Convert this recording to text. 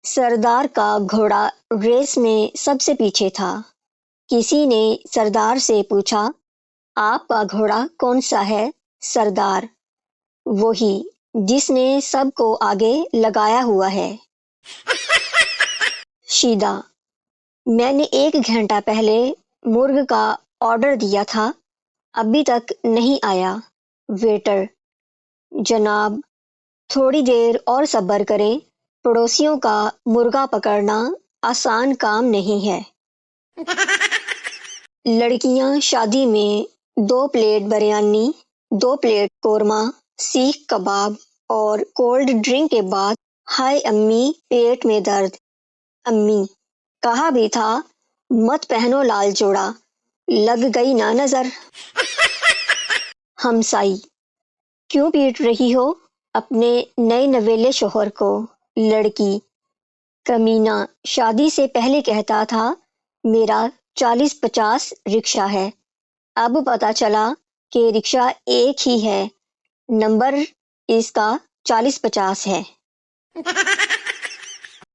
سردار کا گھوڑا ریس میں سب سے پیچھے تھا۔ کسی نے سردار سے پوچھا، آپ کا گھوڑا کون سا ہے سردار؟ وہی جس نے سب کو آگے لگایا ہوا ہے۔ شیدا: میں نے 1 گھنٹہ پہلے مرغ کا آرڈر دیا تھا، ابھی تک نہیں آیا۔ ویٹر: جناب تھوڑی دیر اور صبر کریں، پڑوسیوں کا مرغا پکڑنا آسان کام نہیں ہے۔ لڑکیاں شادی میں 2 پلیٹ بریانی، 2 پلیٹ قورمہ، سیخ کباب اور کولڈ ڈرنک کے بعد، ہائے امی پیٹ میں درد۔ امی: کہا بھی تھا مت پہنو لال جوڑا، لگ گئی نا نظر۔ ہمسائی: کیوں پیٹ رہی ہو اپنے نئے نویلے شوہر کو؟ لڑکی: کمینہ شادی سے پہلے کہتا تھا میرا 40-50 رکشہ ہے، اب پتہ چلا کہ رکشہ ایک ہی ہے، نمبر اس کا 40-50 ہے۔